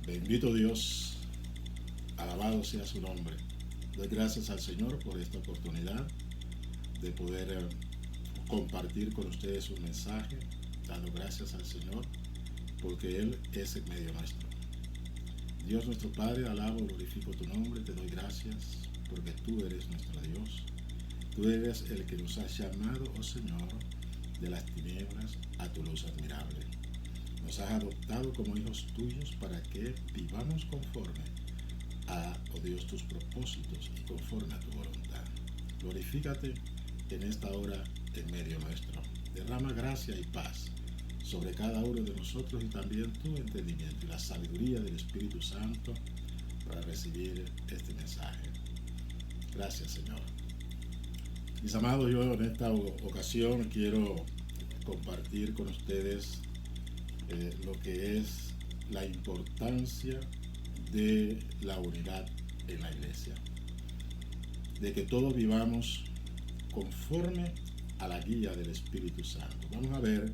Bendito Dios, alabado sea su nombre. Doy gracias al Señor por esta oportunidad de poder compartir con ustedes un mensaje, dando gracias al Señor porque Él es en medio nuestro. Dios nuestro Padre, alabo, glorifico tu nombre, te doy gracias porque tú eres nuestro Dios. Tú eres el que nos has llamado, oh Señor, de las tinieblas a tu luz admirable. Nos has adoptado como hijos tuyos para que vivamos conforme a, oh Dios, tus propósitos y conforme a tu voluntad. Glorifícate en esta hora en medio nuestro. Derrama gracia y paz sobre cada uno de nosotros y también tu entendimiento y la sabiduría del Espíritu Santo para recibir este mensaje. Gracias, Señor. Mis amados, yo en esta ocasión quiero compartir con ustedes lo que es la importancia de la unidad en la iglesia, de que todos vivamos conforme a la guía del Espíritu Santo. Vamos a ver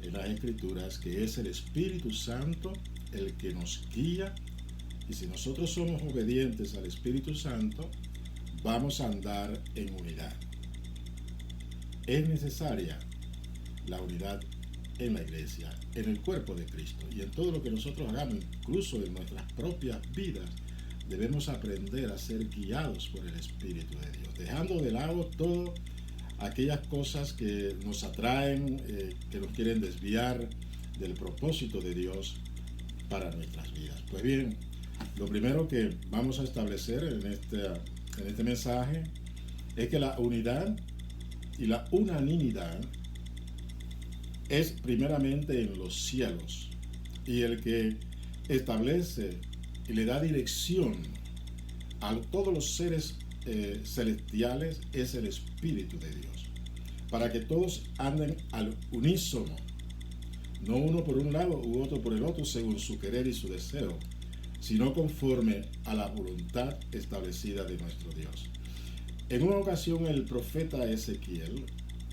en las Escrituras que es el Espíritu Santo el que nos guía, y si nosotros somos obedientes al Espíritu Santo, vamos a andar en unidad. Es necesaria la unidad en la iglesia, en el cuerpo de Cristo, y en todo lo que nosotros hagamos, incluso en nuestras propias vidas, debemos aprender a ser guiados por el Espíritu de Dios, dejando de lado todas aquellas cosas que nos atraen, que nos quieren desviar del propósito de Dios para nuestras vidas. Pues bien, lo primero que vamos a establecer en este mensaje es que la unidad y la unanimidad es primeramente en los cielos, y el que establece y le da dirección a todos los seres celestiales es el Espíritu de Dios, para que todos anden al unísono, no uno por un lado u otro por el otro según su querer y su deseo, sino conforme a la voluntad establecida de nuestro Dios. En una ocasión el profeta Ezequiel,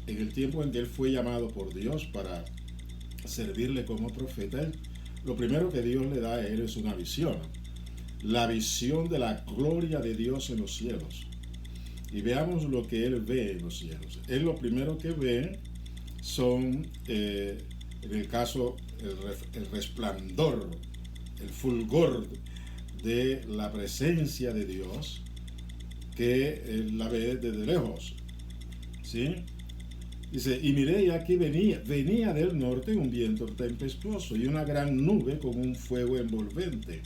en el tiempo en que él fue llamado por Dios para servirle como profeta, lo primero que Dios le da a él es una visión, la visión de la gloria de Dios en los cielos. Y veamos lo que él ve en los cielos. Él lo primero que ve son, en el caso, el resplandor, el fulgor de la presencia de Dios, que él la ve desde lejos, ¿sí? Dice, y miré, y aquí venía del norte un viento tempestuoso y una gran nube con un fuego envolvente,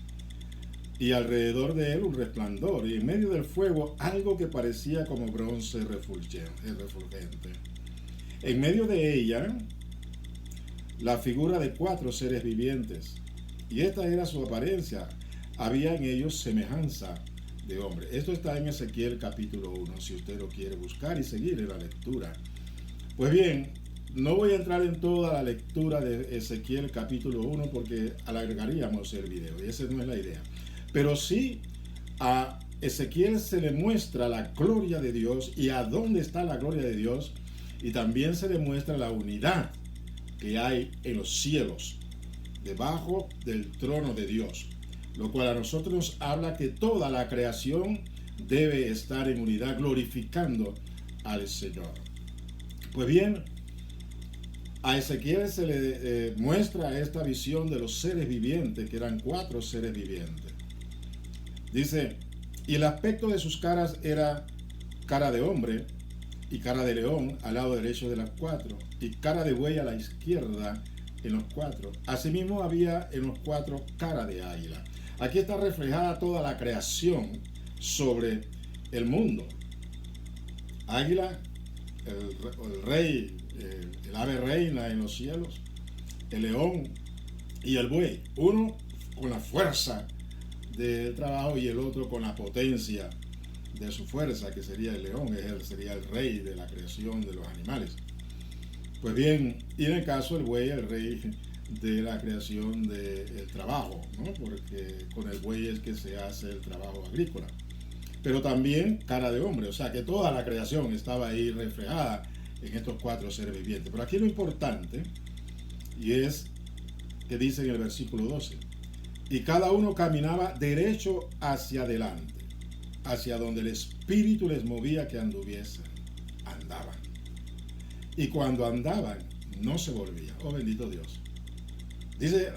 y alrededor de él un resplandor, y en medio del fuego algo que parecía como bronce refulgente. En medio de ella la figura de 4 seres vivientes, y esta era su apariencia, había en ellos semejanza de hombre. Esto está en Ezequiel capítulo 1, si usted lo quiere buscar y seguir en la lectura. Pues bien, no voy a entrar en toda la lectura de Ezequiel capítulo 1 porque alargaríamos el video y esa no es la idea. Pero sí, a Ezequiel se le muestra la gloria de Dios y a dónde está la gloria de Dios, y también se le muestra la unidad que hay en los cielos, debajo del trono de Dios, lo cual a nosotros nos habla que toda la creación debe estar en unidad glorificando al Señor. Pues bien, a Ezequiel se le muestra esta visión de los seres vivientes, que eran 4 seres vivientes. Dice, y el aspecto de sus caras era cara de hombre y cara de león al lado derecho de las 4, y cara de buey a la izquierda en los 4. Asimismo había en los 4 cara de águila. Aquí está reflejada toda la creación sobre el mundo. Águila, el rey, el ave reina en los cielos, el león y el buey, uno con la fuerza del trabajo y el otro con la potencia de su fuerza, que sería el león, sería el rey de la creación de los animales. Pues bien, y en el caso del buey, el rey de la creación del trabajo, ¿no? Porque con el buey es que se hace el trabajo agrícola. Pero también cara de hombre, o sea que toda la creación estaba ahí reflejada en estos 4 seres vivientes. Pero aquí lo importante, y es que dice en el versículo 12, y cada uno caminaba derecho hacia adelante, hacia donde el Espíritu les movía que anduviesen. Andaban. Y cuando andaban, no se volvían. Oh, bendito Dios. Dice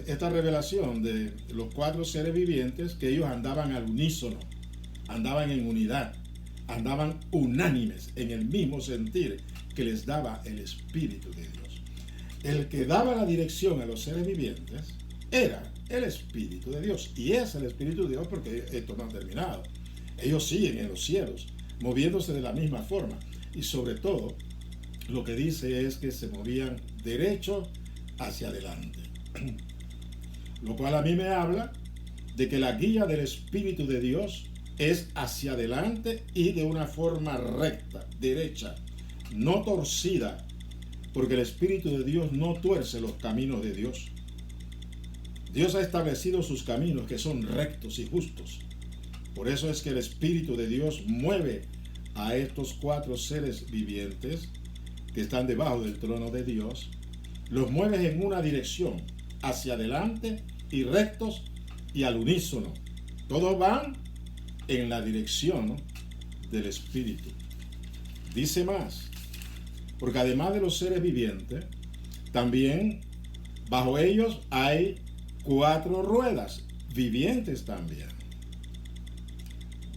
esta revelación de los 4 seres vivientes que ellos andaban al unísono, andaban en unidad, andaban unánimes en el mismo sentir que les daba el Espíritu de Dios. El que daba la dirección a los seres vivientes era el Espíritu de Dios. Y es el Espíritu de Dios porque esto no ha terminado. Ellos siguen en los cielos, moviéndose de la misma forma. Y sobre todo, lo que dice es que se movían derecho hacia adelante. Lo cual a mí me habla de que la guía del Espíritu de Dios es hacia adelante y de una forma recta, derecha, no torcida, porque el Espíritu de Dios no tuerce los caminos de Dios. Dios ha establecido sus caminos que son rectos y justos. Por eso es que el Espíritu de Dios mueve a estos 4 seres vivientes que están debajo del trono de Dios, los mueve en una dirección, hacia adelante y rectos y al unísono. Todos van en la dirección del Espíritu. Dice más, porque además de los seres vivientes, también bajo ellos hay 4 ruedas, vivientes también.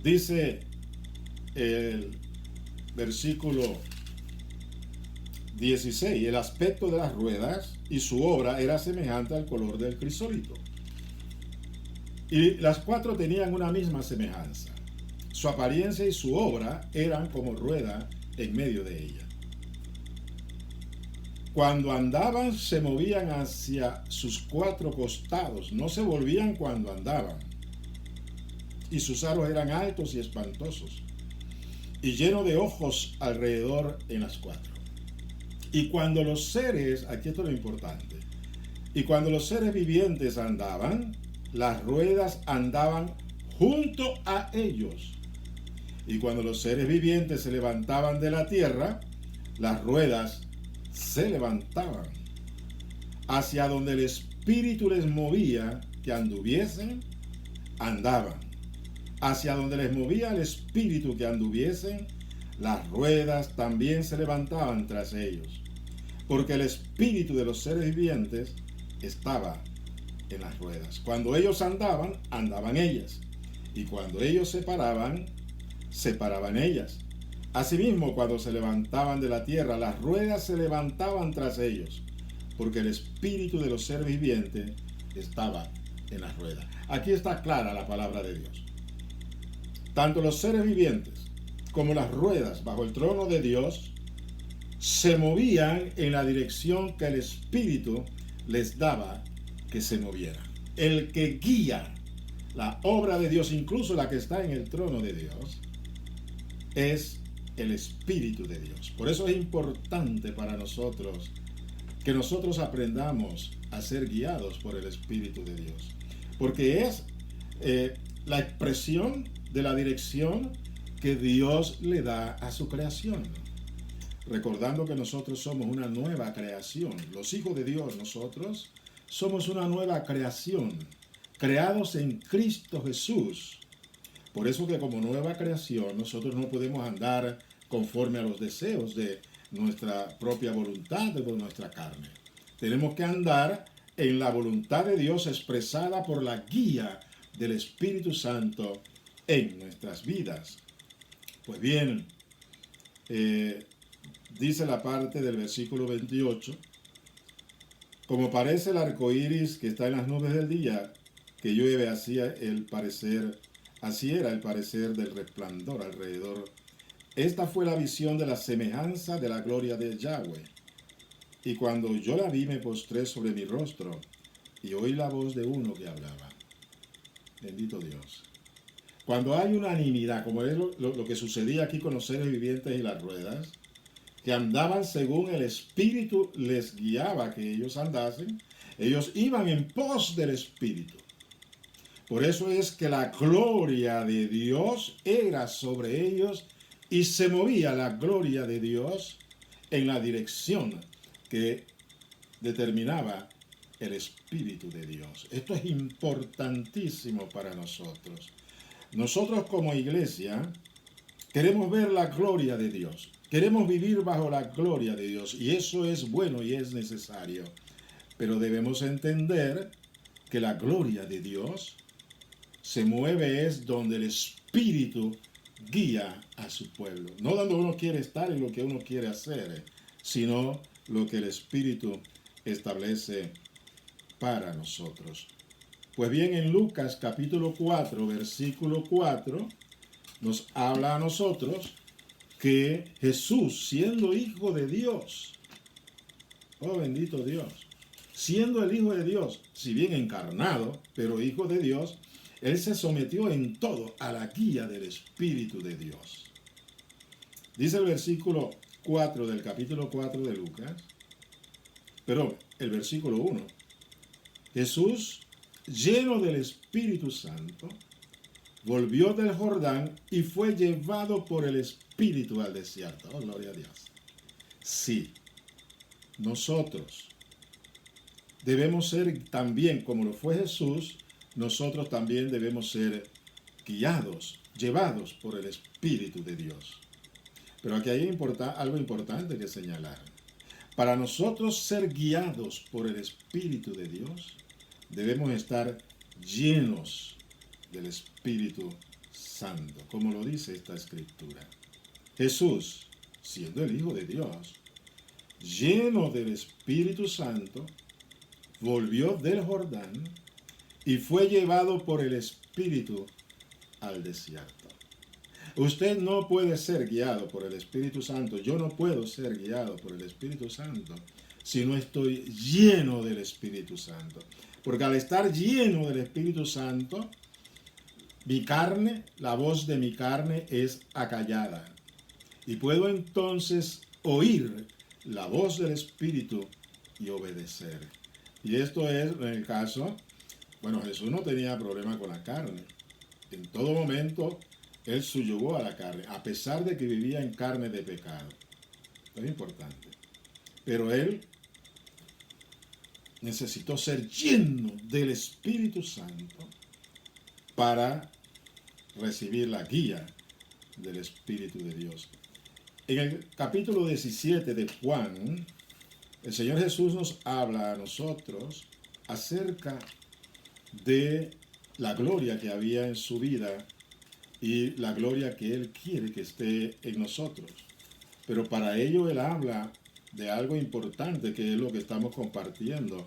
Dice el versículo 16, el aspecto de las ruedas y su obra era semejante al color del crisólito. Y las 4 tenían una misma semejanza. Su apariencia y su obra eran como rueda en medio de ella. Cuando andaban se movían hacia sus 4 costados, no se volvían cuando andaban. Y sus aros eran altos y espantosos, y llenos de ojos alrededor en las 4. Y cuando los seres, aquí esto es lo importante, y cuando los seres vivientes andaban, las ruedas andaban junto a ellos. Y cuando los seres vivientes se levantaban de la tierra, las ruedas se levantaban hacia donde el Espíritu les movía que anduviesen, andaban. Hacia donde les movía el Espíritu que anduviesen, las ruedas también se levantaban tras ellos, porque el Espíritu de los seres vivientes estaba en las ruedas. Cuando ellos andaban, andaban ellas, y cuando ellos se paraban ellas. Asimismo, cuando se levantaban de la tierra, las ruedas se levantaban tras ellos, porque el Espíritu de los seres vivientes estaba en las ruedas. Aquí está clara la palabra de Dios. Tanto los seres vivientes como las ruedas bajo el trono de Dios se movían en la dirección que el Espíritu les daba que se movieran. El que guía la obra de Dios, incluso la que está en el trono de Dios, es el Espíritu de Dios. Por eso es importante para nosotros que nosotros aprendamos a ser guiados por el Espíritu de Dios, porque es la expresión de la dirección que Dios le da a su creación. Recordando que nosotros somos una nueva creación. Los hijos de Dios, nosotros somos una nueva creación, creados en Cristo Jesús. Por eso que como nueva creación nosotros no podemos andar conforme a los deseos de nuestra propia voluntad, de nuestra carne. Tenemos que andar en la voluntad de Dios expresada por la guía del Espíritu Santo en nuestras vidas. Pues bien, dice la parte del versículo 28, como parece el arco iris que está en las nubes del día, que llueve, así era el parecer del resplandor alrededor. Esta fue la visión de la semejanza de la gloria de Yahweh. Y cuando yo la vi, me postré sobre mi rostro y oí la voz de uno que hablaba. Bendito Dios. Cuando hay unanimidad, como es lo que sucedía aquí con los seres vivientes y las ruedas, que andaban según el Espíritu les guiaba que ellos andasen, ellos iban en pos del Espíritu. Por eso es que la gloria de Dios era sobre ellos y se movía la gloria de Dios en la dirección que determinaba el Espíritu de Dios. Esto es importantísimo para nosotros. Nosotros como iglesia queremos ver la gloria de Dios. Queremos vivir bajo la gloria de Dios. Y eso es bueno y es necesario. Pero debemos entender que la gloria de Dios se mueve es donde el Espíritu guía a su pueblo. No donde uno quiere estar y lo que uno quiere hacer, sino lo que el Espíritu establece para nosotros. Pues bien, en Lucas capítulo 4, versículo 4, nos habla a nosotros que Jesús, siendo hijo de Dios, oh bendito Dios, siendo el hijo de Dios, si bien encarnado, pero hijo de Dios, él se sometió en todo a la guía del Espíritu de Dios. Dice el versículo 4 del capítulo 4 de Lucas, pero el versículo 1, Jesús, lleno del Espíritu Santo, volvió del Jordán y fue llevado por el Espíritu al desierto. Oh, gloria a Dios. Sí, nosotros debemos ser también, como lo fue Jesús, nosotros también debemos ser guiados, llevados por el Espíritu de Dios. Pero aquí hay algo importante que señalar. Para nosotros ser guiados por el Espíritu de Dios, debemos estar llenos del Espíritu Santo, como lo dice esta escritura. Jesús, siendo el Hijo de Dios, lleno del Espíritu Santo, volvió del Jordán y fue llevado por el Espíritu al desierto. Usted no puede ser guiado por el Espíritu Santo. Yo no puedo ser guiado por el Espíritu Santo si no estoy lleno del Espíritu Santo. Porque al estar lleno del Espíritu Santo, mi carne, la voz de mi carne es acallada. Y puedo entonces oír la voz del Espíritu y obedecer. Y esto es en el caso, bueno, Jesús no tenía problema con la carne. En todo momento, él subyugó a la carne, a pesar de que vivía en carne de pecado. Esto es importante. Pero él necesitó ser lleno del Espíritu Santo para recibir la guía del Espíritu de Dios. En el capítulo 17 de Juan, el Señor Jesús nos habla a nosotros acerca de la gloria que había en su vida y la gloria que Él quiere que esté en nosotros. Pero para ello Él habla de algo importante que es lo que estamos compartiendo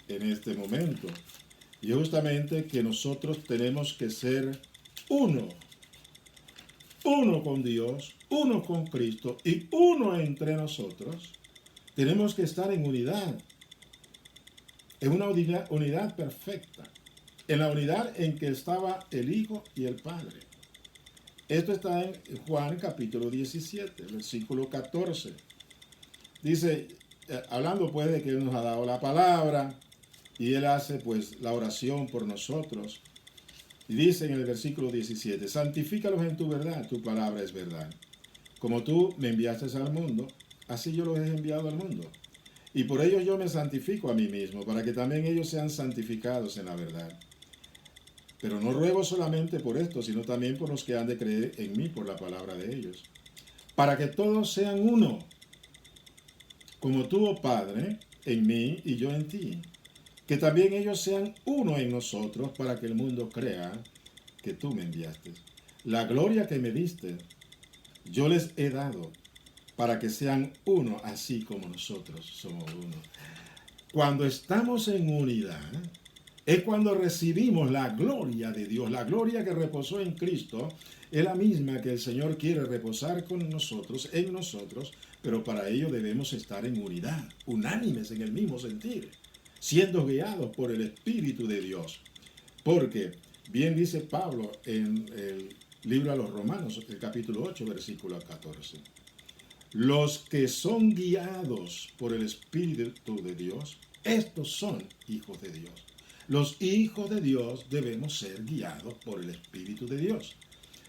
en este momento. Y justamente que nosotros tenemos que ser uno con Dios, uno con Cristo y uno entre nosotros. Tenemos que estar en unidad, en una unidad perfecta, en la unidad en que estaba el Hijo y el Padre. Esto está en Juan capítulo 17, versículo 14. Dice, hablando pues de que Él nos ha dado la palabra y Él hace pues la oración por nosotros. Y dice en el versículo 17, santifícalos en tu verdad, tu palabra es verdad. Como tú me enviaste al mundo, así yo los he enviado al mundo. Y por ellos yo me santifico a mí mismo, para que también ellos sean santificados en la verdad. Pero no ruego solamente por esto, sino también por los que han de creer en mí por la palabra de ellos. Para que todos sean uno, como tú, oh Padre, en mí y yo en ti. Que también ellos sean uno en nosotros, para que el mundo crea que tú me enviaste. La gloria que me diste, yo les he dado, para que sean uno, así como nosotros somos uno. Cuando estamos en unidad, es cuando recibimos la gloria de Dios. La gloria que reposó en Cristo es la misma que el Señor quiere reposar con nosotros, en nosotros, pero para ello debemos estar en unidad, unánimes en el mismo sentir, siendo guiados por el Espíritu de Dios. Porque, bien dice Pablo en el libro a los Romanos, el capítulo 8, versículo 14, los que son guiados por el Espíritu de Dios, estos son hijos de Dios. Los hijos de Dios debemos ser guiados por el Espíritu de Dios.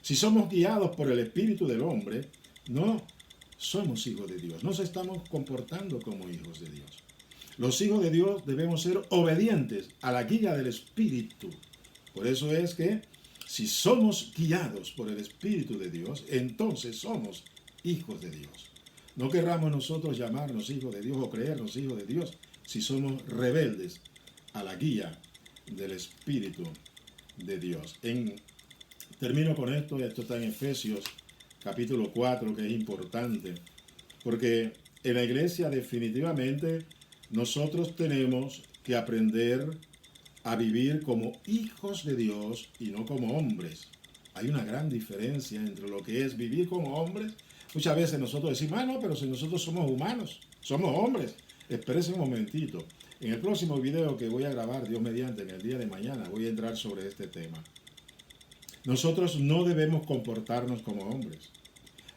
Si somos guiados por el espíritu del hombre, no somos hijos de Dios. Nos estamos comportando como hijos de Dios. Los hijos de Dios debemos ser obedientes a la guía del Espíritu. Por eso es que si somos guiados por el Espíritu de Dios, entonces somos hijos de Dios. No querramos nosotros llamarnos hijos de Dios o creernos hijos de Dios si somos rebeldes a la guía del Espíritu de Dios. Termino con esto está en Efesios capítulo 4, que es importante, porque en la iglesia definitivamente nosotros tenemos que aprender a vivir como hijos de Dios y no como hombres. Hay una gran diferencia entre lo que es vivir como hombres. Muchas veces nosotros decimos, no, pero si nosotros somos humanos, somos hombres. Espérense un momentito. En el próximo video que voy a grabar, Dios mediante, en el día de mañana, voy a entrar sobre este tema. Nosotros no debemos comportarnos como hombres.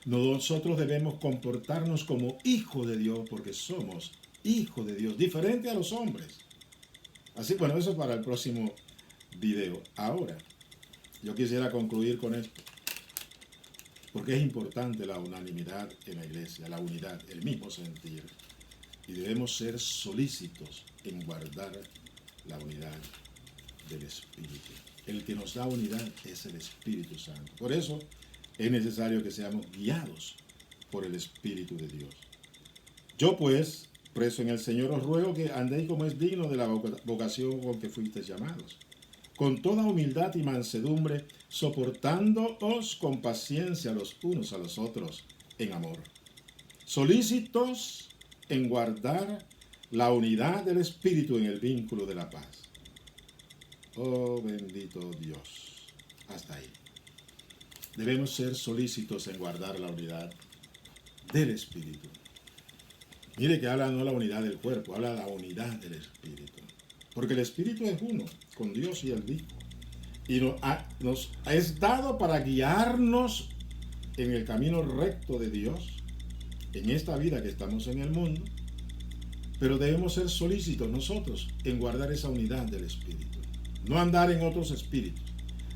Nosotros debemos comportarnos como hijos de Dios, porque somos hijos de Dios, diferente a los hombres. Así, bueno, eso es para el próximo video. Ahora, yo quisiera concluir con esto, porque es importante la unanimidad en la iglesia, la unidad, el mismo sentir. Y debemos ser solícitos en guardar la unidad del Espíritu. El que nos da unidad es el Espíritu Santo. Por eso es necesario que seamos guiados por el Espíritu de Dios. Yo pues, preso en el Señor, os ruego que andéis como es digno de la vocación con que fuisteis llamados, con toda humildad y mansedumbre, soportándoos con paciencia los unos a los otros en amor, solícitos en guardar la unidad del Espíritu en el vínculo de la paz. Oh bendito Dios. Hasta ahí. Debemos ser solícitos en guardar la unidad del Espíritu. Mire que habla no la unidad del cuerpo, habla la unidad del Espíritu. Porque el Espíritu es uno, con Dios y el Hijo. Y nos es dado para guiarnos en el camino recto de Dios, en esta vida que estamos en el mundo. Pero debemos ser solícitos nosotros en guardar esa unidad del Espíritu. No andar en otros espíritus.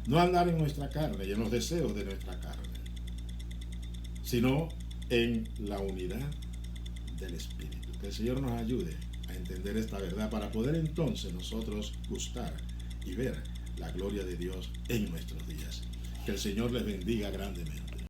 No andar en nuestra carne y en los deseos de nuestra carne. Sino en la unidad del Espíritu. Que el Señor nos ayude a entender esta verdad para poder entonces nosotros gustar y ver la gloria de Dios en nuestros días. Que el Señor les bendiga grandemente.